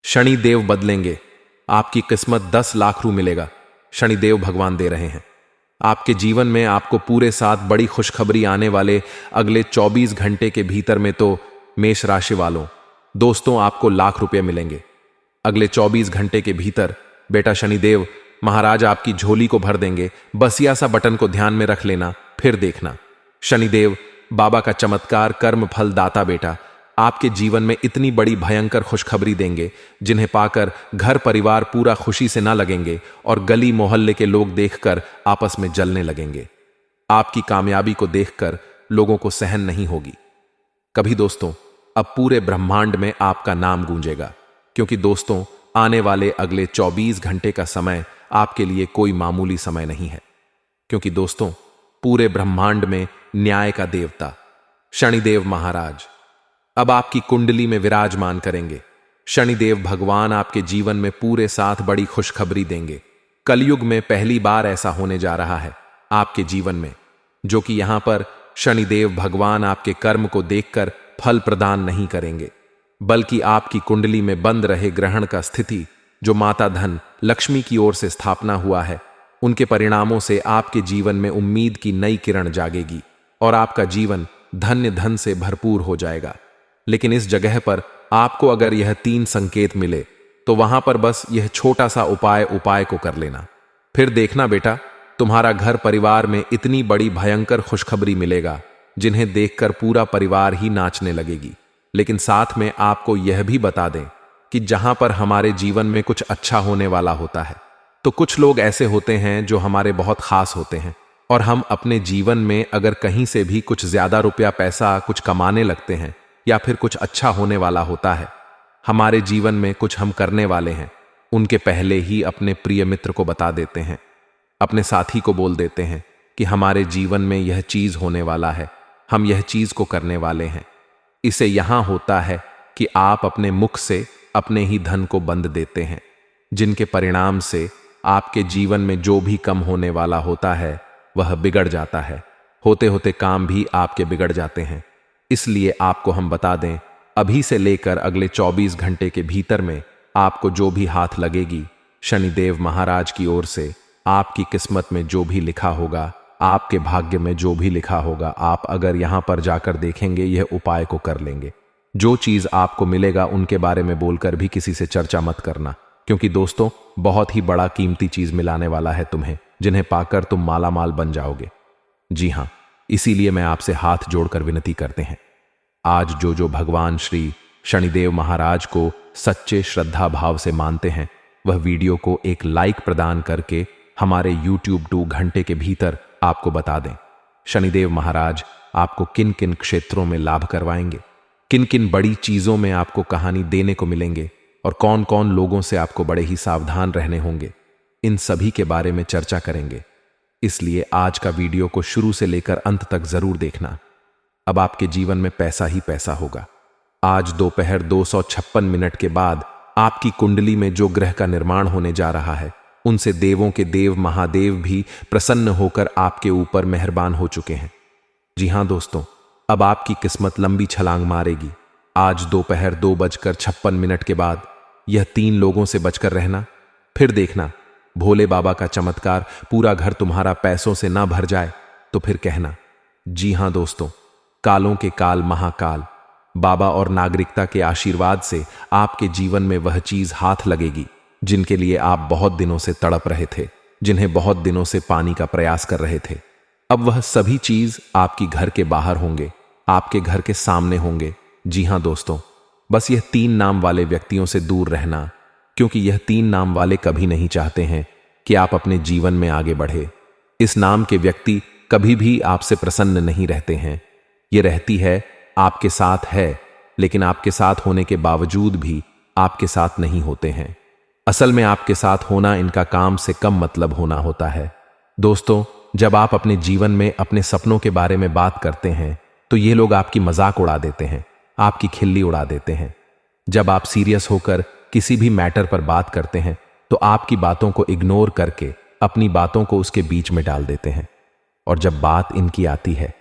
शनिदेव बदलेंगे, आपकी किस्मत 10 लाख रू मिलेगा। शनिदेव भगवान दे रहे हैं। आपके जीवन में आपको पूरे साथ बड़ी खुशखबरी आने वाले अगले 24 घंटे के भीतर में। तो मेष राशि वालों, दोस्तों, आपको लाख रुपए मिलेंगे अगले 24 घंटे के भीतर। बेटा शनिदेव महाराज आपकी झोली को भर देंगे। बस या सा बटन को ध्यान में रख लेना, फिर देखना। शनिदेव बाबा का चमत्कार कर्म फल दाता बेटा आपके जीवन में इतनी बड़ी भयंकर खुशखबरी देंगे जिन्हें पाकर घर परिवार पूरा खुशी से ना लगेंगे और गली मोहल्ले के लोग देखकर आपस में जलने लगेंगे। आपकी कामयाबी को देखकर लोगों को सहन नहीं होगी कभी। दोस्तों, अब पूरे ब्रह्मांड में आपका नाम गूंजेगा, क्योंकि दोस्तों आने वाले अगले 24 घंटे का समय आपके लिए कोई मामूली समय नहीं है। क्योंकि दोस्तों पूरे ब्रह्मांड में न्याय का देवता शनिदेव महाराज अब आपकी कुंडली में विराजमान करेंगे। शनिदेव भगवान आपके जीवन में पूरे साथ बड़ी खुशखबरी देंगे। कलयुग में पहली बार ऐसा होने जा रहा है आपके जीवन में, जो कि यहां पर शनिदेव भगवान आपके कर्म को देखकर फल प्रदान नहीं करेंगे, बल्कि आपकी कुंडली में बंद रहे ग्रहण का स्थिति जो माता धन लक्ष्मी की ओर से स्थापना हुआ है, उनके परिणामों से आपके जीवन में उम्मीद की नई किरण जागेगी और आपका जीवन धन्य धन से भरपूर हो जाएगा। लेकिन इस जगह पर आपको अगर यह 3 संकेत मिले तो वहां पर बस यह छोटा सा उपाय को कर लेना। फिर देखना बेटा, तुम्हारा घर परिवार में इतनी बड़ी भयंकर खुशखबरी मिलेगा जिन्हें देखकर पूरा परिवार ही नाचने लगेगी। लेकिन साथ में आपको यह भी बता दें कि जहां पर हमारे जीवन में कुछ अच्छा होने वाला होता है, तो कुछ लोग ऐसे होते हैं जो हमारे बहुत खास होते हैं, और हम अपने जीवन में अगर कहीं से भी कुछ ज्यादा रुपया पैसा कुछ कमाने लगते हैं या फिर कुछ अच्छा होने वाला होता है, हमारे जीवन में कुछ हम करने वाले हैं, उनके पहले ही अपने प्रिय मित्र को बता देते हैं, अपने साथी को बोल देते हैं कि हमारे जीवन में यह चीज होने वाला है, हम यह चीज को करने वाले हैं। इसे यहां होता है कि आप अपने मुख से अपने ही धन को बंद देते हैं, जिनके परिणाम से आपके जीवन में जो भी कम होने वाला होता है वह बिगड़ जाता है। होते होते काम भी आपके बिगड़ जाते हैं। इसलिए आपको हम बता दें, अभी से लेकर अगले 24 घंटे के भीतर में आपको जो भी हाथ लगेगी, शनिदेव महाराज की ओर से आपकी किस्मत में जो भी लिखा होगा, आपके भाग्य में जो भी लिखा होगा, आप अगर यहां पर जाकर देखेंगे, यह उपाय को कर लेंगे। जो चीज आपको मिलेगा उनके बारे में बोलकर भी किसी से चर्चा मत करना, क्योंकि दोस्तों बहुत ही बड़ा कीमती चीज मिलाने वाला है तुम्हें, जिन्हें पाकर तुम माला माल बन जाओगे। जी हां, इसीलिए मैं आपसे हाथ जोड़कर विनती करते हैं, आज जो भगवान श्री शनिदेव महाराज को सच्चे श्रद्धा भाव से मानते हैं, वह वीडियो को एक लाइक प्रदान करके हमारे YouTube 2 घंटे के भीतर आपको बता दें शनिदेव महाराज आपको किन किन क्षेत्रों में लाभ करवाएंगे, किन किन बड़ी चीजों में आपको कहानी देने को मिलेंगे और कौन कौन लोगों से आपको बड़े ही सावधान रहने होंगे। इन सभी के बारे में चर्चा करेंगे। इसलिए आज का वीडियो को शुरू से लेकर अंत तक जरूर देखना। अब आपके जीवन में पैसा ही पैसा होगा। आज दोपहर 256 के बाद आपकी कुंडली में जो ग्रह का निर्माण होने जा रहा है, उनसे देवों के देव महादेव भी प्रसन्न होकर आपके ऊपर मेहरबान हो चुके हैं। जी हां दोस्तों, अब आपकी किस्मत लंबी छलांग मारेगी। आज दोपहर 2:56 के बाद यह 3 लोगों से बचकर रहना। फिर देखना भोले बाबा का चमत्कार, पूरा घर तुम्हारा पैसों से ना भर जाए तो फिर कहना। जी हां दोस्तों, कालों के काल महाकाल बाबा और नागरिकता के आशीर्वाद से आपके जीवन में वह चीज हाथ लगेगी जिनके लिए आप बहुत दिनों से तड़प रहे थे, जिन्हें बहुत दिनों से पाने का प्रयास कर रहे थे। अब वह सभी चीज आपकी घर के बाहर होंगे, आपके घर के सामने होंगे। जी हां दोस्तों, बस यह 3 नाम वाले व्यक्तियों से दूर रहना, क्योंकि यह 3 नाम वाले कभी नहीं चाहते हैं कि आप अपने जीवन में आगे बढ़े। इस नाम के व्यक्ति कभी भी आपसे प्रसन्न नहीं रहते हैं। ये रहती है आपके साथ है, लेकिन आपके साथ होने के बावजूद भी आपके साथ नहीं होते हैं। असल में आपके साथ होना इनका काम से कम मतलब होना होता है। दोस्तों, जब आप अपने जीवन में अपने सपनों के बारे में बात करते हैं तो ये लोग आपकी मजाक उड़ा देते हैं, आपकी खिल्ली उड़ा देते हैं। जब आप सीरियस होकर किसी भी मैटर पर बात करते हैं तो आपकी बातों को इग्नोर करके अपनी बातों को उसके बीच में डाल देते हैं। और जब बात इनकी आती है,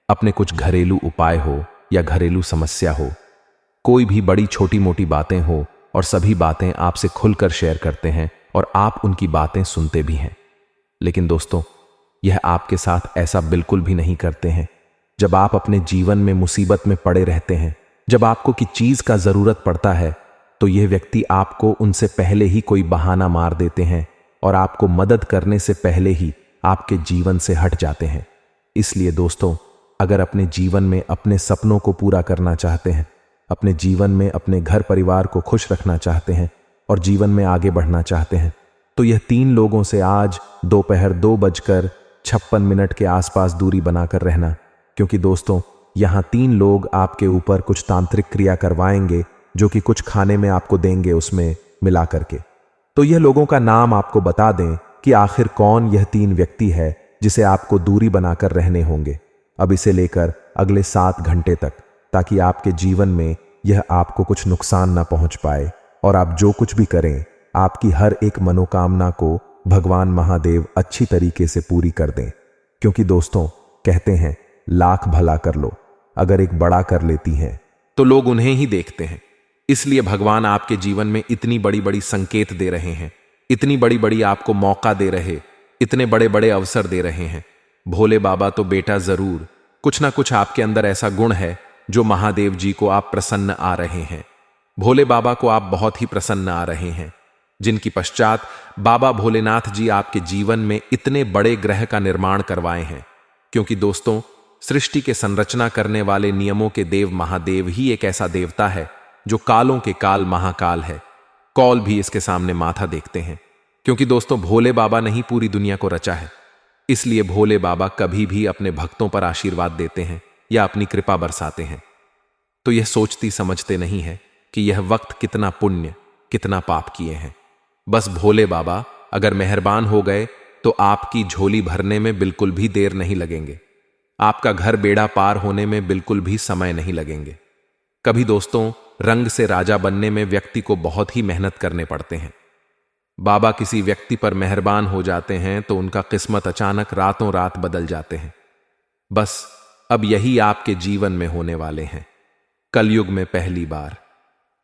अपने कुछ घरेलू उपाय हो या घरेलू समस्या हो, कोई भी बड़ी छोटी मोटी बातें हो और सभी बातें आपसे खुलकर शेयर करते हैं और आप उनकी बातें सुनते भी हैं। लेकिन दोस्तों, यह आपके साथ ऐसा बिल्कुल भी नहीं करते हैं। जब आप अपने जीवन में मुसीबत में पड़े रहते हैं, जब आपको किसी चीज का जरूरत पड़ता है, तो यह व्यक्ति आपको उनसे पहले ही कोई बहाना मार देते हैं और आपको मदद करने से पहले ही आपके जीवन से हट जाते हैं। इसलिए दोस्तों, अगर अपने जीवन में अपने सपनों को पूरा करना चाहते हैं, अपने जीवन में अपने घर परिवार को खुश रखना चाहते हैं और जीवन में आगे बढ़ना चाहते हैं, तो यह 3 लोगों से आज दोपहर 2:56 के आसपास दूरी बनाकर रहना। क्योंकि दोस्तों, यहां 3 लोग आपके ऊपर कुछ तांत्रिक क्रिया करवाएंगे, जो कि कुछ खाने में आपको देंगे उसमें मिला करके। तो यह लोगों का नाम आपको बता दें कि आखिर कौन यह 3 व्यक्ति है जिसे आपको दूरी बनाकर रहने होंगे, अब इसे लेकर अगले 7 घंटे तक, ताकि आपके जीवन में यह आपको कुछ नुकसान ना पहुंच पाए और आप जो कुछ भी करें, आपकी हर एक मनोकामना को भगवान महादेव अच्छी तरीके से पूरी कर दें। क्योंकि दोस्तों, कहते हैं लाख भला कर लो, अगर एक बड़ा कर लेती हैं तो लोग उन्हें ही देखते हैं। इसलिए भगवान आपके जीवन में इतनी बड़ी बड़ी संकेत दे रहे हैं, इतनी बड़ी बड़ी आपको मौका दे रहे, इतने बड़े बड़े अवसर दे रहे हैं। भोले बाबा तो बेटा जरूर, कुछ ना कुछ आपके अंदर ऐसा गुण है जो महादेव जी को आप प्रसन्न आ रहे हैं, भोले बाबा को आप बहुत ही प्रसन्न आ रहे हैं, जिनकी पश्चात बाबा भोलेनाथ जी आपके जीवन में इतने बड़े ग्रह का निर्माण करवाए हैं। क्योंकि दोस्तों, सृष्टि के संरचना करने वाले नियमों के देव महादेव ही एक ऐसा देवता है जो कालों के काल महाकाल है। कौल भी इसके सामने माथा देखते हैं। क्योंकि दोस्तों, भोले बाबा ने ही पूरी दुनिया को रचा है। इसलिए भोले बाबा कभी भी अपने भक्तों पर आशीर्वाद देते हैं या अपनी कृपा बरसाते हैं, तो यह सोचती समझते नहीं है कि यह वक्त कितना पुण्य कितना पाप किए हैं। बस भोले बाबा अगर मेहरबान हो गए तो आपकी झोली भरने में बिल्कुल भी देर नहीं लगेंगे, आपका घर बेड़ा पार होने में बिल्कुल भी समय नहीं लगेंगे। कभी दोस्तों, रंग से राजा बनने में व्यक्ति को बहुत ही मेहनत करने पड़ते हैं। बाबा किसी व्यक्ति पर मेहरबान हो जाते हैं तो उनका किस्मत अचानक रातों रात बदल जाते हैं। बस अब यही आपके जीवन में होने वाले हैं, कलयुग में पहली बार।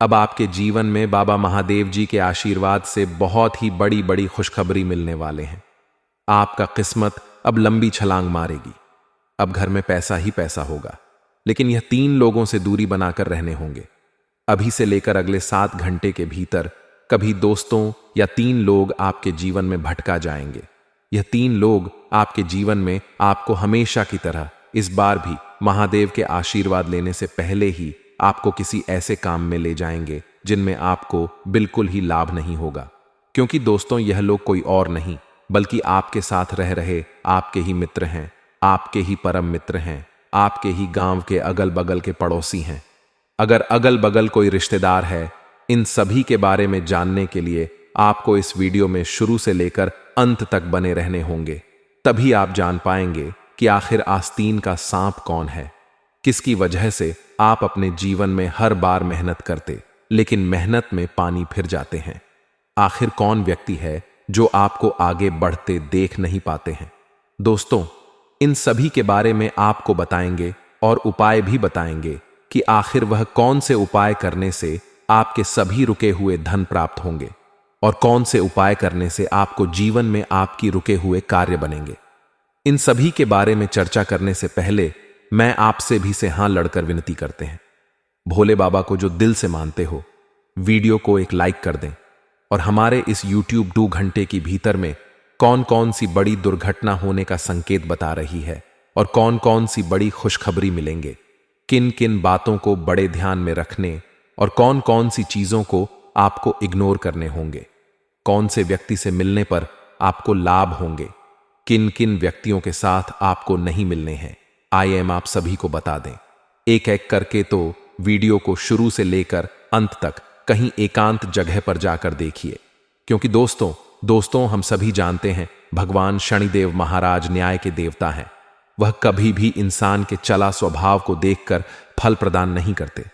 अब आपके जीवन में बाबा महादेव जी के आशीर्वाद से बहुत ही बड़ी बड़ी खुशखबरी मिलने वाले हैं। आपका किस्मत अब लंबी छलांग मारेगी। अब घर में पैसा ही पैसा होगा, लेकिन यह 3 लोगों से दूरी बनाकर रहने होंगे। अभी से लेकर अगले 7 घंटे के भीतर कभी दोस्तों या 3 लोग आपके जीवन में भटका जाएंगे। यह 3 लोग आपके जीवन में आपको हमेशा की तरह इस बार भी महादेव के आशीर्वाद लेने से पहले ही आपको किसी ऐसे काम में ले जाएंगे जिनमें आपको बिल्कुल ही लाभ नहीं होगा। क्योंकि दोस्तों, यह लोग कोई और नहीं बल्कि आपके साथ रह रहे आपके ही मित्र हैं, आपके ही परम मित्र हैं, आपके ही गांव के अगल बगल के पड़ोसी हैं। अगर अगल बगल कोई रिश्तेदार है, इन सभी के बारे में जानने के लिए आपको इस वीडियो में शुरू से लेकर अंत तक बने रहने होंगे। तभी आप जान पाएंगे कि आखिर आस्तीन का सांप कौन है, किसकी वजह से आप अपने जीवन में हर बार मेहनत करते लेकिन मेहनत में पानी फिर जाते हैं। आखिर कौन व्यक्ति है जो आपको आगे बढ़ते देख नहीं पाते हैं। दोस्तों, इन सभी के बारे में आपको बताएंगे और उपाय भी बताएंगे कि आखिर वह कौन से उपाय करने से आपके सभी रुके हुए धन प्राप्त होंगे और कौन से उपाय करने से आपको जीवन में आपकी रुके हुए कार्य बनेंगे। इन सभी के बारे में चर्चा करने से पहले मैं आपसे भी से हां लड़कर विनती करते हैं। भोले बाबा को जो दिल से मानते हो, वीडियो को एक लाइक कर दें और हमारे इस YouTube 2 घंटे की भीतर में कौन कौन सी बड़ी दुर्घटना होने का संकेत बता रही है और कौन कौन सी बड़ी खुशखबरी मिलेंगे, किन किन बातों को बड़े ध्यान में रखने और कौन कौन सी चीजों को आपको इग्नोर करने होंगे, कौन से व्यक्ति से मिलने पर आपको लाभ होंगे, किन किन व्यक्तियों के साथ आपको नहीं मिलने हैं, आइए हम आप सभी को बता दें। एक एक करके तो वीडियो को शुरू से लेकर अंत तक कहीं एकांत जगह पर जाकर देखिए। क्योंकि दोस्तों हम सभी जानते हैं भगवान शनिदेव महाराज न्याय के देवता हैं। वह कभी भी इंसान के चला स्वभाव को देखकर फल प्रदान नहीं करते।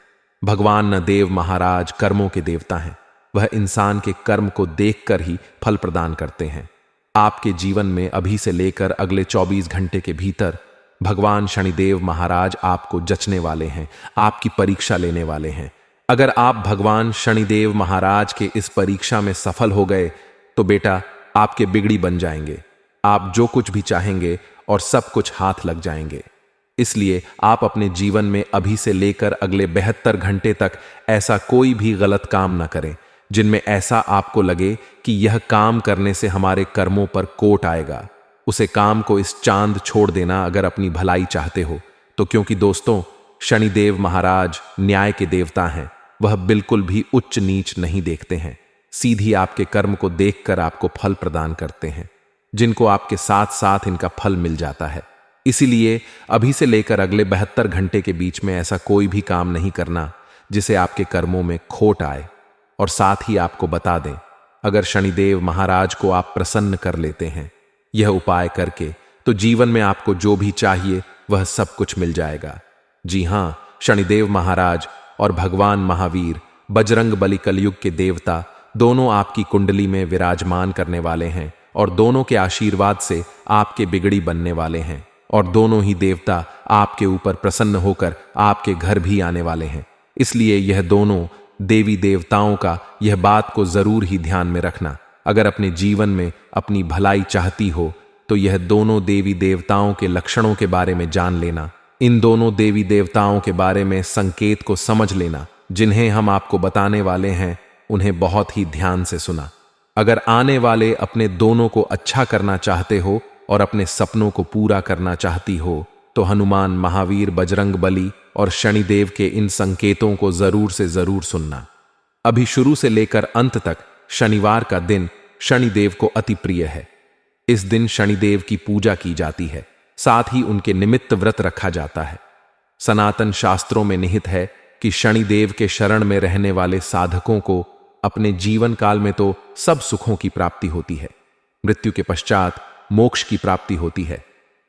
भगवान न देव महाराज कर्मों के देवता हैं, वह इंसान के कर्म को देखकर ही फल प्रदान करते हैं। आपके जीवन में अभी से लेकर अगले 24 घंटे के भीतर भगवान शनिदेव महाराज आपको जचने वाले हैं, आपकी परीक्षा लेने वाले हैं, अगर आप भगवान शनिदेव महाराज के इस परीक्षा में सफल हो गए तो बेटा आपके बिगड़ी बन जाएंगे। आप जो कुछ भी चाहेंगे और सब कुछ हाथ लग जाएंगे। इसलिए आप अपने जीवन में अभी से लेकर अगले 72 घंटे तक ऐसा कोई भी गलत काम न करें जिनमें ऐसा आपको लगे कि यह काम करने से हमारे कर्मों पर कोट आएगा। उसे काम को इस चांद छोड़ देना अगर अपनी भलाई चाहते हो तो, क्योंकि दोस्तों शनिदेव महाराज न्याय के देवता हैं। वह बिल्कुल भी उच्च नीच नहीं देखते हैं, सीधी आपके कर्म को देखकर आपको फल प्रदान करते हैं, जिनको आपके साथ साथ इनका फल मिल जाता है। इसीलिए अभी से लेकर अगले 72 घंटे के बीच में ऐसा कोई भी काम नहीं करना जिसे आपके कर्मों में खोट आए। और साथ ही आपको बता दें, अगर शनिदेव महाराज को आप प्रसन्न कर लेते हैं यह उपाय करके, तो जीवन में आपको जो भी चाहिए वह सब कुछ मिल जाएगा। जी हां, शनिदेव महाराज और भगवान महावीर बजरंग बली कलयुग के देवता दोनों आपकी कुंडली में विराजमान करने वाले हैं और दोनों के आशीर्वाद से आपके बिगड़ी बनने वाले हैं। और दोनों ही देवता आपके ऊपर प्रसन्न होकर आपके घर भी आने वाले हैं। इसलिए यह दोनों देवी देवताओं का यह बात को जरूर ही ध्यान में रखना। अगर अपने जीवन में अपनी भलाई चाहती हो तो यह दोनों देवी देवताओं के लक्षणों के बारे में जान लेना। इन दोनों देवी देवताओं के बारे में संकेत को समझ लेना। जिन्हें हम आपको बताने वाले हैं उन्हें बहुत ही ध्यान से सुना। अगर आने वाले अपने दोनों को अच्छा करना चाहते हो और अपने सपनों को पूरा करना चाहती हो तो हनुमान, महावीर, बजरंग बली और शनिदेव के इन संकेतों को जरूर से जरूर सुनना। अभी शुरू से लेकर अंत तक शनिवार का दिन शनिदेव को अति प्रिय है। इस दिन शनिदेव की पूजा की जाती है, साथ ही उनके निमित्त व्रत रखा जाता है। सनातन शास्त्रों में निहित है कि शनिदेव के शरण में रहने वाले साधकों को अपने जीवन काल में तो सब सुखों की प्राप्ति होती है, मृत्यु के पश्चात मोक्ष की प्राप्ति होती है।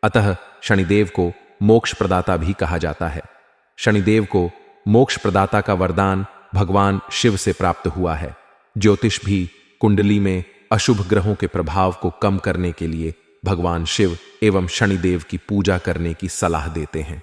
अतः शनिदेव को मोक्ष प्रदाता भी कहा जाता है। शनिदेव को मोक्ष प्रदाता का वरदान भगवान शिव से प्राप्त हुआ है। ज्योतिष भी कुंडली में अशुभ ग्रहों के प्रभाव को कम करने के लिए भगवान शिव एवं शनिदेव की पूजा करने की सलाह देते हैं।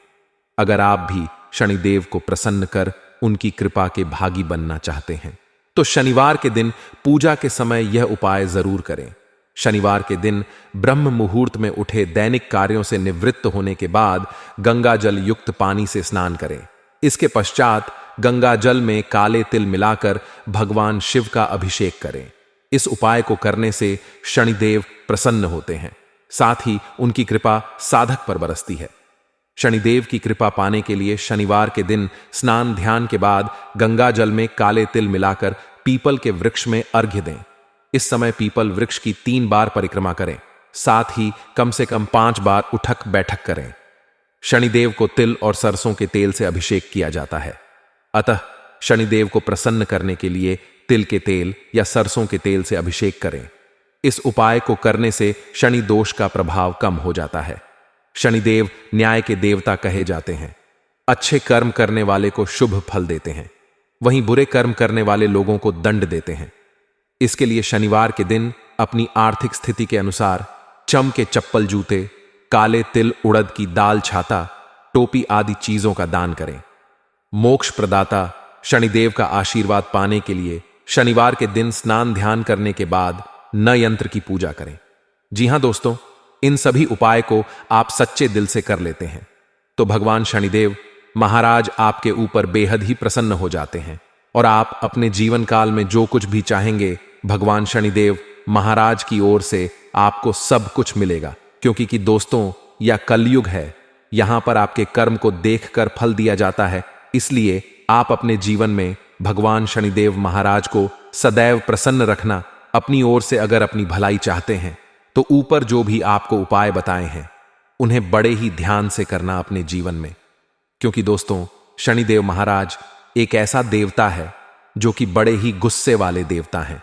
अगर आप भी शनिदेव को प्रसन्न कर उनकी कृपा के भागी बनना चाहते हैं तो शनिवार के दिन पूजा के समय यह उपाय जरूर करें। शनिवार के दिन ब्रह्म मुहूर्त में उठे दैनिक कार्यों से निवृत्त होने के बाद गंगा जल युक्त पानी से स्नान करें। इसके पश्चात गंगा जल में काले तिल मिलाकर भगवान शिव का अभिषेक करें। इस उपाय को करने से शनिदेव प्रसन्न होते हैं, साथ ही उनकी कृपा साधक पर बरसती है। शनिदेव की कृपा पाने के लिए शनिवार के दिन स्नान ध्यान के बाद गंगा जल में काले तिल मिलाकर पीपल के वृक्ष में अर्घ्य दें। इस समय पीपल वृक्ष की 3 बार परिक्रमा करें, साथ ही कम से कम 5 बार उठक बैठक करें। शनिदेव को तिल और सरसों के तेल से अभिषेक किया जाता है। अतः शनिदेव को प्रसन्न करने के लिए तिल के तेल या सरसों के तेल से अभिषेक करें। इस उपाय को करने से शनि दोष का प्रभाव कम हो जाता है। शनिदेव न्याय के देवता कहे जाते हैं। अच्छे कर्म करने वाले को शुभ फल देते हैं, वहीं बुरे कर्म करने वाले लोगों को दंड देते हैं। इसके लिए शनिवार के दिन अपनी आर्थिक स्थिति के अनुसार चम के चप्पल, जूते, काले तिल, उड़द की दाल, छाता, टोपी आदि चीजों का दान करें। मोक्ष प्रदाता शनिदेव का आशीर्वाद पाने के लिए शनिवार के दिन स्नान ध्यान करने के बाद न यंत्र की पूजा करें। जी हां दोस्तों, इन सभी उपाय को आप सच्चे दिल से कर लेते हैं तो भगवान शनिदेव महाराज आपके ऊपर बेहद ही प्रसन्न हो जाते हैं और आप अपने जीवन काल में जो कुछ भी चाहेंगे भगवान शनिदेव महाराज की ओर से आपको सब कुछ मिलेगा। क्योंकि कि दोस्तों यह कलयुग है, यहां पर आपके कर्म को देखकर फल दिया जाता है। इसलिए आप अपने जीवन में भगवान शनिदेव महाराज को सदैव प्रसन्न रखना। अपनी ओर से अगर अपनी भलाई चाहते हैं तो ऊपर जो भी आपको उपाय बताए हैं उन्हें बड़े ही ध्यान से करना अपने जीवन में। क्योंकि दोस्तों शनिदेव महाराज एक ऐसा देवता है जो कि बड़े ही गुस्से वाले देवता हैं।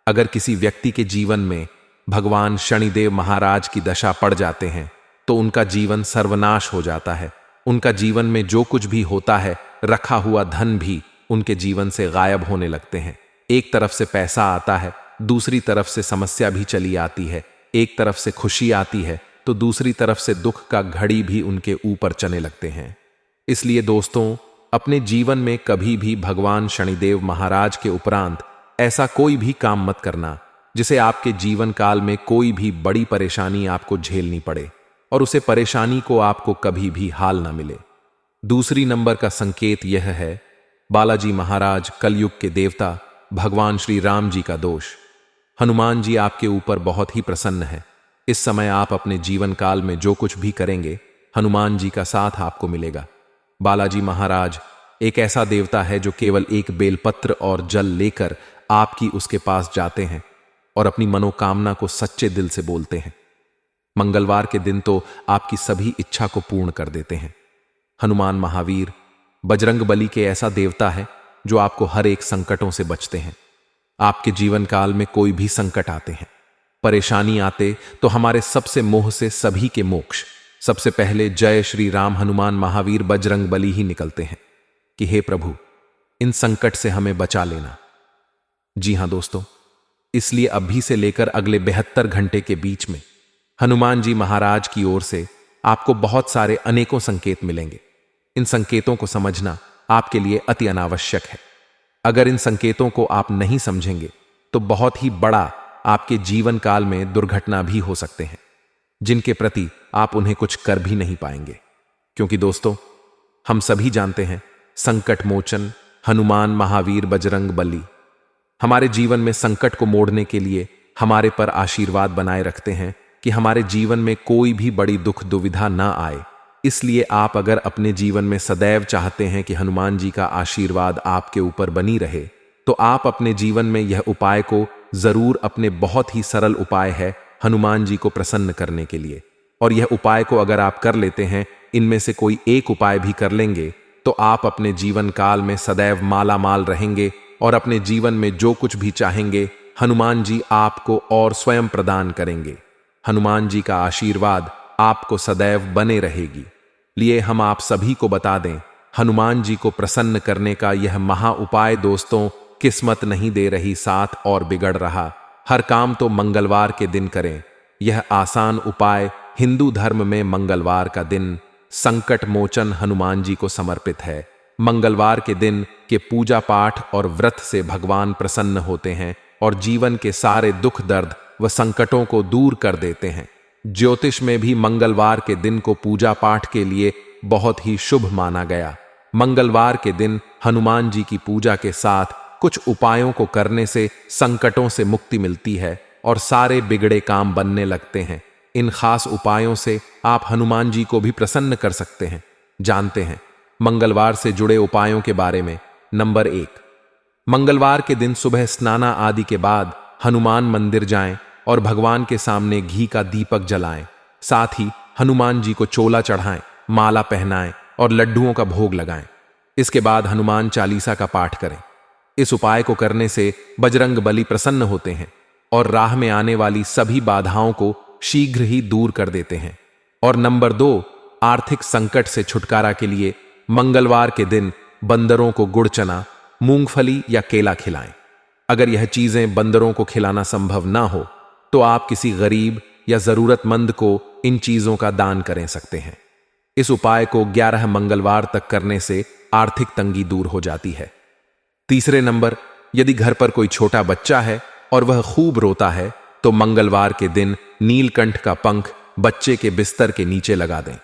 अगर किसी व्यक्ति के जीवन में भगवान शनिदेव महाराज की दशा पड़ जाते हैं तो उनका जीवन सर्वनाश हो जाता है। उनका जीवन में जो कुछ भी होता है, रखा हुआ धन भी उनके जीवन से गायब होने लगते हैं। एक तरफ से पैसा आता है, दूसरी तरफ से समस्या भी चली आती है। एक तरफ से खुशी आती है तो दूसरी तरफ से दुख का घड़ी भी उनके ऊपर चलने लगते हैं। इसलिए दोस्तों अपने जीवन में कभी भी भगवान शनिदेव महाराज के उपरांत ऐसा कोई भी काम मत करना जिसे आपके जीवन काल में कोई भी बड़ी परेशानी आपको झेलनी पड़े और उसे परेशानी को आपको कभी भी हाल ना मिले। दूसरी नंबर का संकेत यह है, बालाजी महाराज कलयुग के देवता भगवान श्री राम जी का दोष। हनुमान जी आपके ऊपर बहुत ही प्रसन्न है। इस समय आप अपने जीवन काल में जो कुछ भी करेंगे, हनुमान जी का साथ आपको मिलेगा। बालाजी महाराज एक ऐसा देवता है जो केवल एक बेलपत्र और जल लेकर आपकी उसके पास जाते हैं और अपनी मनोकामना को सच्चे दिल से बोलते हैं। मंगलवार के दिन तो आपकी सभी इच्छा को पूर्ण कर देते हैं। हनुमान महावीर बजरंगबली के ऐसा देवता है जो आपको हर एक संकटों से बचते हैं। आपके जीवन काल में कोई भी संकट आते हैं, परेशानी आते तो हमारे सबसे मोह से सभी के मोक्ष सबसे पहले जय श्री राम हनुमान महावीर बजरंगबली ही निकलते हैं कि हे प्रभु, इन संकट से हमें बचा लेना। जी हां दोस्तों, इसलिए अभी से लेकर अगले 72 घंटे के बीच में हनुमान जी महाराज की ओर से आपको बहुत सारे अनेकों संकेत मिलेंगे। इन संकेतों को समझना आपके लिए अति अनावश्यक है। अगर इन संकेतों को आप नहीं समझेंगे तो बहुत ही बड़ा आपके जीवन काल में दुर्घटना भी हो सकते हैं, जिनके प्रति आप उन्हें कुछ कर भी नहीं पाएंगे। क्योंकि दोस्तों, हम सभी जानते हैं संकट मोचन हनुमान महावीर बजरंगबली हमारे जीवन में संकट को मोड़ने के लिए हमारे पर आशीर्वाद बनाए रखते हैं कि हमारे जीवन में कोई भी बड़ी दुख दुविधा ना आए। इसलिए आप अगर अपने जीवन में सदैव चाहते हैं कि हनुमान जी का आशीर्वाद आपके ऊपर बनी रहे, तो आप अपने जीवन में यह उपाय को जरूर अपने बहुत ही सरल उपाय है हनुमान जी को प्रसन्न करने के लिए। और यह उपाय को अगर आप कर लेते हैं, इनमें से कोई एक उपाय भी कर लेंगे, तो आप अपने जीवन काल में सदैव माला माल रहेंगे और अपने जीवन में जो कुछ भी चाहेंगे हनुमान जी आपको और स्वयं प्रदान करेंगे। हनुमान जी का आशीर्वाद आपको सदैव बने रहेगी। लिए हम आप सभी को बता दें, हनुमान जी को प्रसन्न करने का यह महा उपाय दोस्तों, किस्मत नहीं दे रही साथ और बिगड़ रहा। हर काम तो मंगलवार के दिन करें। यह आसान उपाय हिंदू धर्म में मंगलवार का दिन संकट मोचन हनुमान जी को समर्पित है। मंगलवार के दिन के पूजा पाठ और व्रत से भगवान प्रसन्न होते हैं और जीवन के सारे दुख दर्द व संकटों को दूर कर देते हैं। ज्योतिष में भी मंगलवार के दिन को पूजा पाठ के लिए बहुत ही शुभ माना गया। मंगलवार के दिन हनुमान जी की पूजा के साथ कुछ उपायों को करने से संकटों से मुक्ति मिलती है और सारे बिगड़े काम बनने लगते हैं। इन खास उपायों से आप हनुमान जी को भी प्रसन्न कर सकते हैं। जानते हैं मंगलवार से जुड़े उपायों के बारे में। नंबर 1, मंगलवार के दिन सुबह स्नाना आदि के बाद हनुमान मंदिर जाएं और भगवान के सामने घी का दीपक जलाएं। साथ ही हनुमान जी को चोला चढ़ाएं, माला पहनाएं और लड्डुओं का भोग लगाएं। इसके बाद हनुमान चालीसा का पाठ करें। इस उपाय को करने से बजरंगबली प्रसन्न होते हैं और राह में आने वाली सभी बाधाओं को शीघ्र ही दूर कर देते हैं। और नंबर 2, आर्थिक संकट से छुटकारा के लिए मंगलवार के दिन बंदरों को गुड़ चना, मूंगफली या केला खिलाएं। अगर यह चीजें बंदरों को खिलाना संभव ना हो तो आप किसी गरीब या जरूरतमंद को इन चीजों का दान कर सकते हैं। इस उपाय को 11 मंगलवार तक करने से आर्थिक तंगी दूर हो जाती है। तीसरे नंबर, यदि घर पर कोई छोटा बच्चा है और वह खूब रोता है तो मंगलवार के दिन नीलकंठ का पंख बच्चे के बिस्तर के नीचे लगा दें।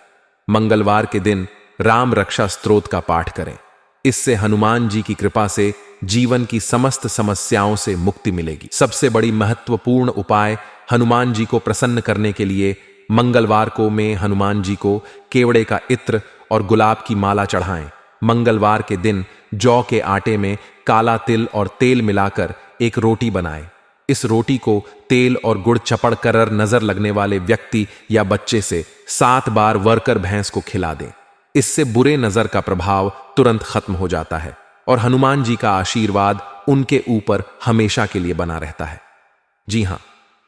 मंगलवार के दिन राम रक्षा स्तोत्र का पाठ करें। इससे हनुमान जी की कृपा से जीवन की समस्त समस्याओं से मुक्ति मिलेगी। सबसे बड़ी महत्वपूर्ण उपाय हनुमान जी को प्रसन्न करने के लिए मंगलवार को में हनुमान जी को केवड़े का इत्र और गुलाब की माला चढ़ाएं। मंगलवार के दिन जौ के आटे में काला तिल और तेल मिलाकर एक रोटी बनाएं। इस रोटी को तेल और गुड़ चपड़ कर नजर लगने वाले व्यक्ति या बच्चे से 7 बार वर्कर भैंस को खिला दें। इससे बुरे नजर का प्रभाव तुरंत खत्म हो जाता है और हनुमान जी का आशीर्वाद उनके ऊपर हमेशा के लिए बना रहता है। जी हां,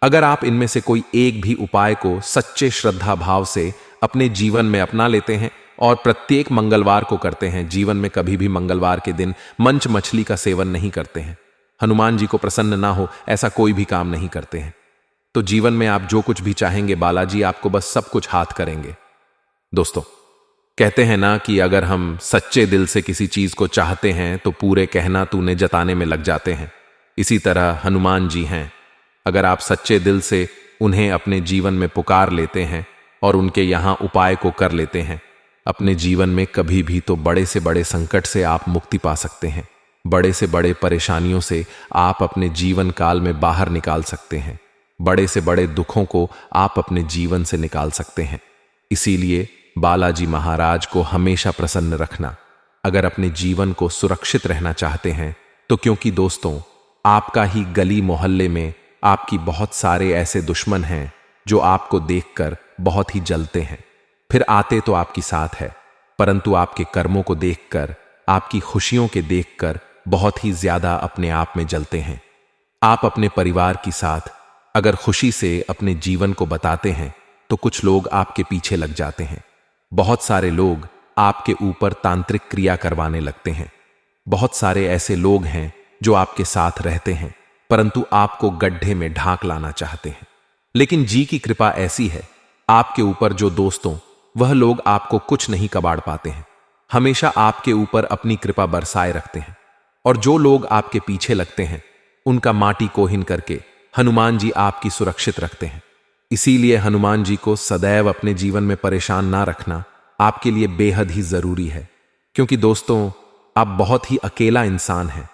अगर आप इनमें से कोई एक भी उपाय को सच्चे श्रद्धा भाव से अपने जीवन में अपना लेते हैं और प्रत्येक मंगलवार को करते हैं, जीवन में कभी भी मंगलवार के दिन मंच मछली का सेवन नहीं करते हैं, हनुमान जी को प्रसन्न ना हो ऐसा कोई भी काम नहीं करते हैं, तो जीवन में आप जो कुछ भी चाहेंगे बालाजी आपको बस सब कुछ हाथ करेंगे। दोस्तों, कहते हैं ना कि अगर हम सच्चे दिल से किसी चीज को चाहते हैं तो पूरे कहना तूने जताने में लग जाते हैं। इसी तरह हनुमान जी हैं। अगर आप सच्चे दिल से उन्हें अपने जीवन में पुकार लेते हैं और उनके यहाँ उपाय को कर लेते हैं, अपने जीवन में कभी भी तो बड़े से बड़े संकट से आप मुक्ति पा सकते हैं। बड़े से बड़े परेशानियों से आप अपने जीवन काल में बाहर निकाल सकते हैं। बड़े से बड़े दुखों को आप अपने जीवन से निकाल सकते हैं। इसीलिए बालाजी महाराज को हमेशा प्रसन्न रखना। अगर अपने जीवन को सुरक्षित रहना चाहते हैं तो, क्योंकि दोस्तों आपका ही गली मोहल्ले में आपकी बहुत सारे ऐसे दुश्मन हैं जो आपको देखकर बहुत ही जलते हैं। फिर आते तो आपकी साथ है, परंतु आपके कर्मों को देखकर, आपकी खुशियों के देखकर बहुत ही ज्यादा अपने आप में जलते हैं। आप अपने परिवार की साथ अगर खुशी से अपने जीवन को बताते हैं तो कुछ लोग आपके पीछे लग जाते हैं। बहुत सारे लोग आपके ऊपर तांत्रिक क्रिया करवाने लगते हैं। बहुत सारे ऐसे लोग हैं जो आपके साथ रहते हैं परंतु आपको गड्ढे में ढांक लाना चाहते हैं। लेकिन जी की कृपा ऐसी है आपके ऊपर जो दोस्तों, वह लोग आपको कुछ नहीं कबाड़ पाते हैं। हमेशा आपके ऊपर अपनी कृपा बरसाए रखते हैं। और जो लोग आपके पीछे लगते हैं उनका माटी कोहिन करके हनुमान जी आपकी सुरक्षित रखते हैं। इसीलिए हनुमान जी को सदैव अपने जीवन में परेशान ना रखना आपके लिए बेहद ही जरूरी है। क्योंकि दोस्तों आप बहुत ही अकेला इंसान हैं।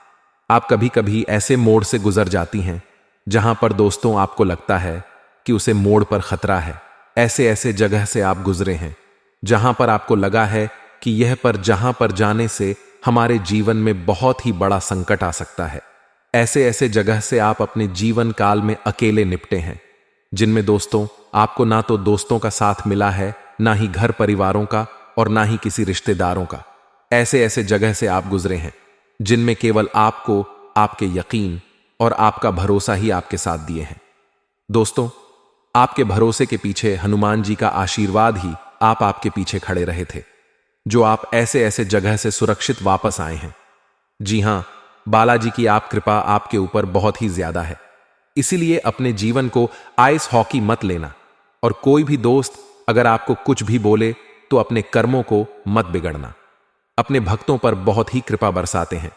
आप कभी कभी ऐसे मोड़ से गुजर जाती हैं जहां पर दोस्तों आपको लगता है कि उसे मोड़ पर खतरा है। ऐसे ऐसे जगह से आप गुजरे हैं जहां पर आपको लगा है कि यह पर जहां पर जाने से हमारे जीवन में बहुत ही बड़ा संकट आ सकता है। ऐसे ऐसे जगह से आप अपने जीवन काल में अकेले निपटे हैं, जिनमें दोस्तों आपको ना तो दोस्तों का साथ मिला है, ना ही घर परिवारों का, और ना ही किसी रिश्तेदारों का। ऐसे ऐसे जगह से आप गुजरे हैं जिनमें केवल आपको आपके यकीन और आपका भरोसा ही आपके साथ दिए हैं। दोस्तों आपके भरोसे के पीछे हनुमान जी का आशीर्वाद ही आपके पीछे खड़े रहे थे, जो आप ऐसे ऐसे जगह से सुरक्षित वापस आए हैं। जी हां, बालाजी की आप कृपा आपके ऊपर बहुत ही ज्यादा है। इसीलिए अपने जीवन को आइस हॉकी मत लेना। और कोई भी दोस्त अगर आपको कुछ भी बोले तो अपने कर्मों को मत बिगड़ना। अपने भक्तों पर बहुत ही कृपा बरसाते हैं,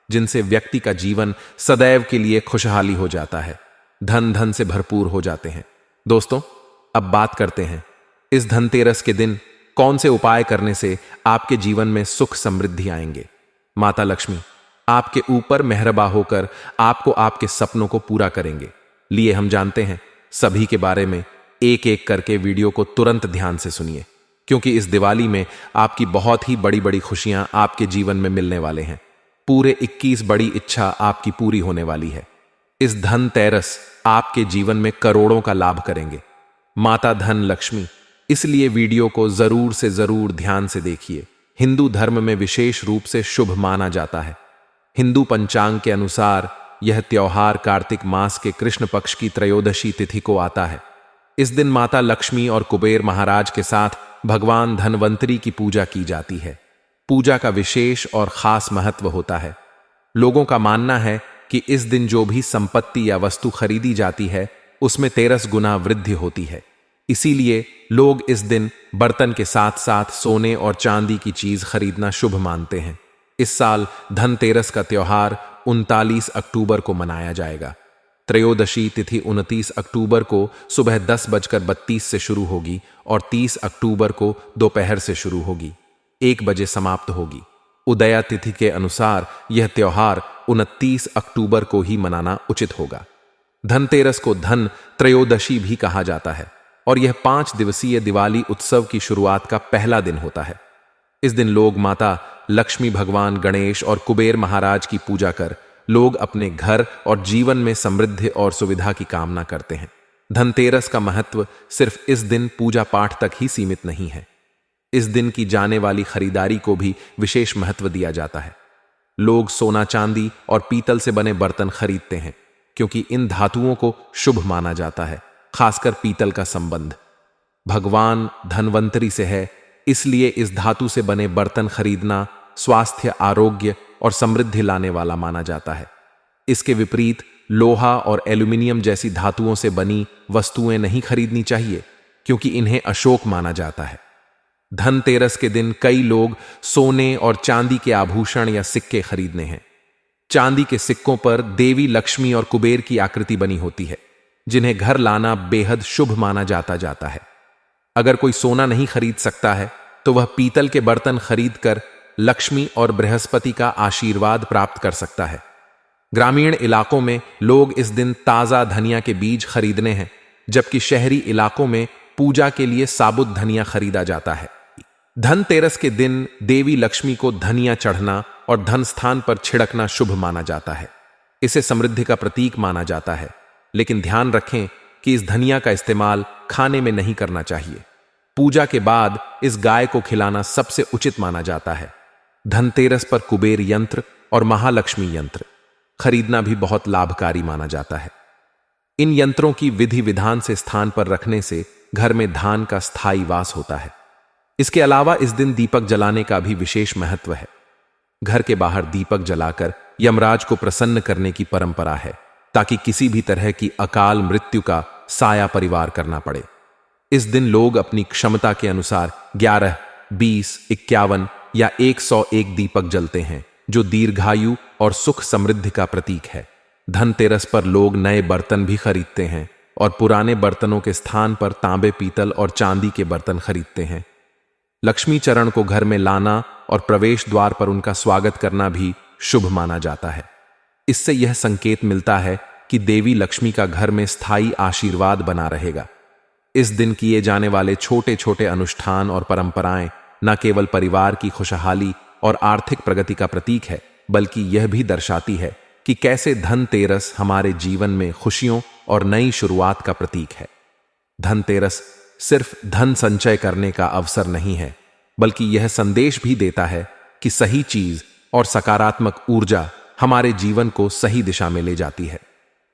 जिनसे व्यक्ति का जीवन सदैव के लिए खुशहाली हो जाता है, धन धन से भरपूर हो जाते हैं। दोस्तों अब बात करते हैं इस धनतेरस के दिन कौन से उपाय करने से आपके जीवन में सुख समृद्धि आएंगे। माता लक्ष्मी आपके ऊपर मेहरबा होकर आपको आपके सपनों को पूरा करेंगे। लिए हम जानते हैं सभी के बारे में। एक एक करके वीडियो को तुरंत ध्यान से सुनिए, क्योंकि इस दिवाली में आपकी बहुत ही बड़ी बड़ी खुशियां आपके जीवन में मिलने वाले हैं। पूरे 21 बड़ी इच्छा आपकी पूरी होने वाली है। इस धनतेरस आपके जीवन में करोड़ों का लाभ करेंगे। माता धन लक्ष्मी, इसलिए वीडियो को जरूर से जरूर ध्यान से देखिए। हिंदू धर्म में विशेष रूप से शुभ माना जाता है। हिंदू पंचांग के अनुसार यह त्योहार कार्तिक मास के कृष्ण पक्ष की त्रयोदशी तिथि को आता है। इस दिन माता लक्ष्मी और कुबेर महाराज के साथ भगवान धनवंतरी की पूजा की जाती है। पूजा का विशेष और खास महत्व होता है। लोगों का मानना है कि इस दिन जो भी संपत्ति या वस्तु खरीदी जाती है उसमें 13 गुना वृद्धि होती है। इसीलिए लोग इस दिन बर्तन के साथ साथ सोने और चांदी की चीज खरीदना शुभ मानते हैं। इस साल धनतेरस का त्योहार 39 अक्टूबर को मनाया जाएगा। त्रयोदशी तिथि 29 अक्टूबर को सुबह 10:32 से शुरू होगी और 30 अक्टूबर को दोपहर से शुरू होगी, 1 बजे समाप्त होगी। उदया तिथि के अनुसार यह त्योहार 29 अक्टूबर को ही मनाना उचित होगा। धनतेरस को धन त्रयोदशी भी कहा जाता है और यह 5 दिवसीय दिवाली उत्सव की शुरुआत का पहला दिन होता है। इस दिन लोग माता लक्ष्मी, भगवान गणेश और कुबेर महाराज की पूजा कर लोग अपने घर और जीवन में समृद्धि और सुविधा की कामना करते हैं। धनतेरस का महत्व सिर्फ इस दिन पूजा पाठ तक ही सीमित नहीं है। इस दिन की जाने वाली खरीदारी को भी विशेष महत्व दिया जाता है। लोग सोना, चांदी और पीतल से बने बर्तन खरीदते हैं क्योंकि इन धातुओं को शुभ माना जाता है। खासकर पीतल का संबंध भगवान धनवंतरी से है, इसलिए इस धातु से बने बर्तन खरीदना स्वास्थ्य, आरोग्य और समृद्धि लाने वाला माना जाता है। इसके विपरीत लोहा और एल्यूमिनियम जैसी धातुओं से बनी वस्तुएं नहीं खरीदनी चाहिए क्योंकि इन्हें अशुभ माना जाता है। धनतेरस के दिन कई लोग सोने और चांदी के आभूषण या सिक्के खरीदने हैं। चांदी के सिक्कों पर देवी लक्ष्मी और कुबेर की आकृति बनी होती है, जिन्हें घर लाना बेहद शुभ माना जाता है। अगर कोई सोना नहीं खरीद सकता है तो वह पीतल के बर्तन खरीदकर लक्ष्मी और बृहस्पति का आशीर्वाद प्राप्त कर सकता है। ग्रामीण इलाकों में लोग इस दिन ताजा धनिया के बीज खरीदने हैं, जबकि शहरी इलाकों में पूजा के लिए साबुत धनिया खरीदा जाता है। धनतेरस के दिन देवी लक्ष्मी को धनिया चढ़ना और धन स्थान पर छिड़कना शुभ माना जाता है। इसे समृद्धि का प्रतीक माना जाता है, लेकिन ध्यान रखें कि इस धनिया का इस्तेमाल खाने में नहीं करना चाहिए। पूजा के बाद इस गाय को खिलाना सबसे उचित माना जाता है। धनतेरस पर कुबेर यंत्र और महालक्ष्मी यंत्र खरीदना भी बहुत लाभकारी माना जाता है। इन यंत्रों की विधि विधान से स्थान पर रखने से घर में धान का स्थायी वास होता है। इसके अलावा इस दिन दीपक जलाने का भी विशेष महत्व है। घर के बाहर दीपक जलाकर यमराज को प्रसन्न करने की परंपरा है, ताकि किसी भी तरह की अकाल मृत्यु का साया परिवार करना पड़े। इस दिन लोग अपनी क्षमता के अनुसार 11, 20, 51 या 101 दीपक जलते हैं, जो दीर्घायु और सुख समृद्धि का प्रतीक है। धनतेरस पर लोग नए बर्तन भी खरीदते हैं और पुराने बर्तनों के स्थान पर तांबे, पीतल और चांदी के बर्तन खरीदते हैं। लक्ष्मी चरण को घर में लाना और प्रवेश द्वार पर उनका स्वागत करना भी शुभ माना जाता है। इससे यह संकेत मिलता है कि देवी लक्ष्मी का घर में स्थायी आशीर्वाद बना रहेगा। इस दिन किए जाने वाले छोटे छोटे अनुष्ठान और परंपराएं न केवल परिवार की खुशहाली और आर्थिक प्रगति का प्रतीक है, बल्कि यह भी दर्शाती है कि कैसे धनतेरस हमारे जीवन में खुशियों और नई शुरुआत का प्रतीक है। धनतेरस सिर्फ धन संचय करने का अवसर नहीं है, बल्कि यह संदेश भी देता है कि सही चीज और सकारात्मक ऊर्जा हमारे जीवन को सही दिशा में ले जाती है।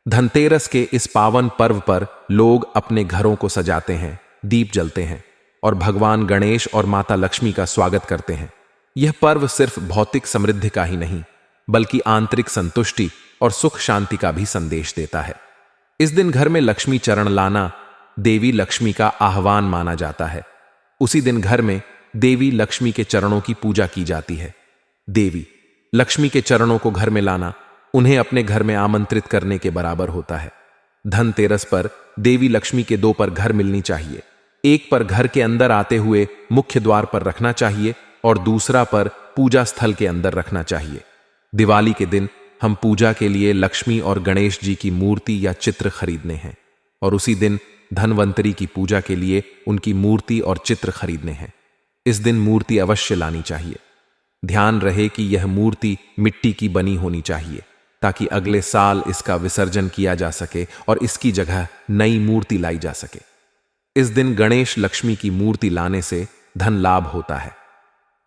धनतेरस के इस पावन पर्व पर लोग अपने घरों को सजाते हैं, दीप जलते हैं और भगवान गणेश और माता लक्ष्मी का स्वागत करते हैं। यह पर्व सिर्फ भौतिक समृद्धि का ही नहीं, बल्कि आंतरिक संतुष्टि और सुख शांति का भी संदेश देता है। इस दिन घर में लक्ष्मी चरण लाना देवी लक्ष्मी का आह्वान माना जाता है। उसी दिन घर में देवी लक्ष्मी के चरणों की पूजा की जाती है। देवी लक्ष्मी के चरणों को घर में लाना उन्हें अपने घर में आमंत्रित करने के बराबर होता है। धनतेरस पर देवी लक्ष्मी के 2 पर घर मिलनी चाहिए। एक पर घर के अंदर आते हुए मुख्य द्वार पर रखना चाहिए और दूसरा पर पूजा स्थल के अंदर रखना चाहिए। दिवाली के दिन हम पूजा के लिए लक्ष्मी और गणेश जी की मूर्ति या चित्र खरीदने हैं और उसी दिन धनवंतरी की पूजा के लिए उनकी मूर्ति और चित्र खरीदने हैं। इस दिन मूर्ति अवश्य लानी चाहिए। ध्यान रहे कि यह मूर्ति मिट्टी की बनी होनी चाहिए, ताकि अगले साल इसका विसर्जन किया जा सके और इसकी जगह नई मूर्ति लाई जा सके। इस दिन गणेश लक्ष्मी की मूर्ति लाने से धन लाभ होता है।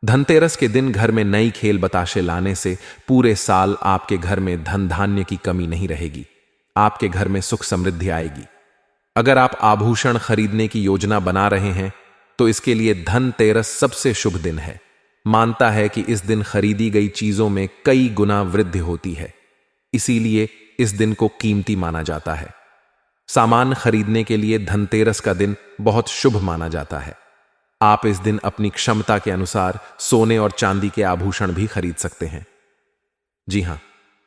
धनतेरस के दिन घर में नई खेल बताशे लाने से पूरे साल आपके घर में धन धान्य की कमी नहीं रहेगी। आपके घर में सुख समृद्धि आएगी। अगर आप आभूषण खरीदने की योजना बना रहे हैं तो इसके लिए धनतेरस सबसे शुभ दिन है। मानता है कि इस दिन खरीदी गई चीजों में कई गुना वृद्धि होती है, इसीलिए इस दिन को कीमती माना जाता है। सामान खरीदने के लिए धनतेरस का दिन बहुत शुभ माना जाता है। आप इस दिन अपनी क्षमता के अनुसार सोने और चांदी के आभूषण भी खरीद सकते हैं। जी हां,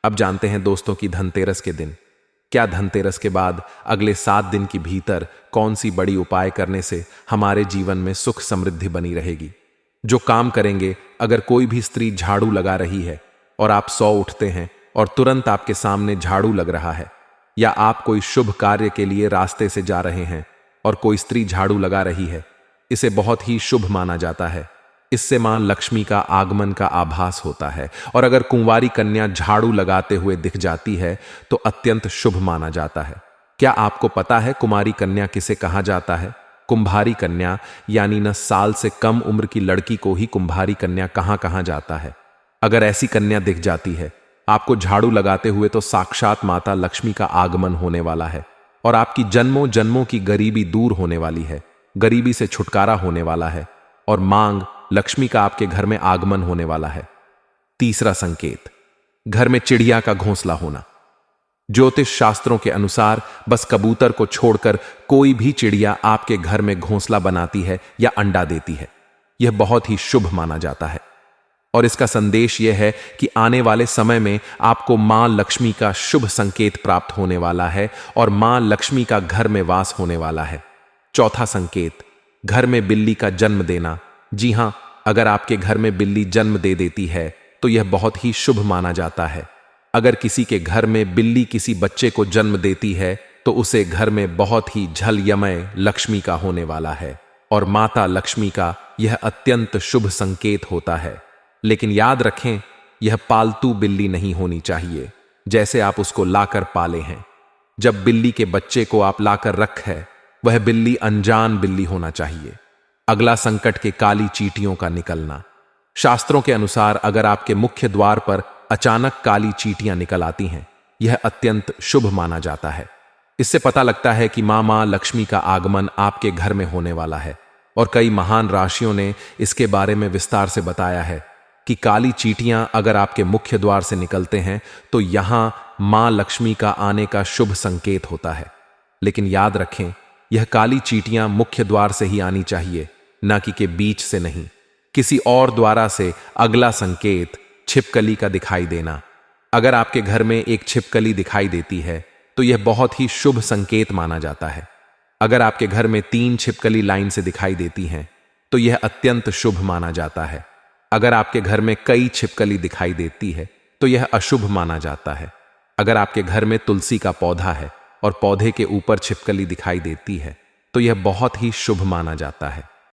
अब जानते हैं दोस्तों कि धनतेरस के दिन क्या धनतेरस के बाद अगले 7 दिन के भीतर कौन सी बड़ी उपाय करने से हमारे जीवन में सुख समृद्धि बनी रहेगी। जो काम करेंगे, अगर कोई भी स्त्री झाड़ू लगा रही है और आप सो उठते हैं और तुरंत आपके सामने झाड़ू लग रहा है, या आप कोई शुभ कार्य के लिए रास्ते से जा रहे हैं और कोई स्त्री झाड़ू लगा रही है, इसे बहुत ही शुभ माना जाता है। इससे मां लक्ष्मी का आगमन का आभास होता है। और अगर कुंवारी कन्या झाड़ू लगाते हुए दिख जाती है तो अत्यंत शुभ माना जाता है। क्या आपको पता है कुमारी कन्या किसे कहा जाता है? कुंभारी कन्या, यानी न साल से कम उम्र की लड़की को ही कुंभारी कन्या कहा जाता है। अगर ऐसी कन्या दिख जाती है आपको झाड़ू लगाते हुए, तो साक्षात माता लक्ष्मी का आगमन होने वाला है और आपकी जन्मों जन्मों की गरीबी दूर होने वाली है। गरीबी से छुटकारा होने वाला है और मांग लक्ष्मी का आपके घर में आगमन होने वाला है। तीसरा संकेत, घर में चिड़िया का घोंसला होना। ज्योतिष शास्त्रों के अनुसार बस कबूतर को छोड़कर कोई भी चिड़िया आपके घर में घोंसला बनाती है या अंडा देती है। यह बहुत ही शुभ माना जाता है। और इसका संदेश यह है कि आने वाले समय में आपको मां लक्ष्मी का शुभ संकेत प्राप्त होने वाला है और मां लक्ष्मी का घर में वास होने वाला है। चौथा संकेत, घर में बिल्ली का जन्म देना। जी हां, अगर आपके घर में बिल्ली जन्म दे देती है तो यह बहुत ही शुभ माना जाता है। अगर किसी के घर में बिल्ली किसी बच्चे को जन्म देती है तो उसे घर में बहुत ही झलयमय लक्ष्मी का होने वाला है और माता लक्ष्मी का यह अत्यंत शुभ संकेत होता है। लेकिन याद रखें, यह पालतू बिल्ली नहीं होनी चाहिए, जैसे आप उसको लाकर पाले हैं। जब बिल्ली के बच्चे को आप लाकर रख है, वह बिल्ली अनजान बिल्ली होना चाहिए। अगला संकट के काली चींटियों का निकलना। शास्त्रों के अनुसार अगर आपके मुख्य द्वार पर अचानक काली चींटियां निकल आती हैं, यह अत्यंत शुभ माना जाता है। इससे पता लगता है कि मां लक्ष्मी का आगमन आपके घर में होने वाला है। और कई महान राशियों ने इसके बारे में विस्तार से बताया है कि काली चींटियां अगर आपके मुख्य द्वार से निकलते हैं तो यहां मां लक्ष्मी का आने का शुभ संकेत होता है। लेकिन याद रखें, यह काली चींटियां मुख्य द्वार से ही आनी चाहिए, न कि बीच से नहीं। किसी और द्वारा से अगला संकेत छिपकली का दिखाई देना। अगर आपके घर में एक छिपकली दिखाई देती है तो यह बहुत ही शुभ संकेत माना जाता है। अगर आपके घर में 3 छिपकली लाइन से दिखाई देती हैं तो यह अत्यंत शुभ माना जाता है। अगर आपके घर में कई छिपकली दिखाई देती है तो यह अशुभ माना जाता है। अगर आपके घर में तुलसी का पौधा है और पौधे के ऊपर छिपकली दिखाई देती है तो यह बहुत ही शुभ माना जाता है।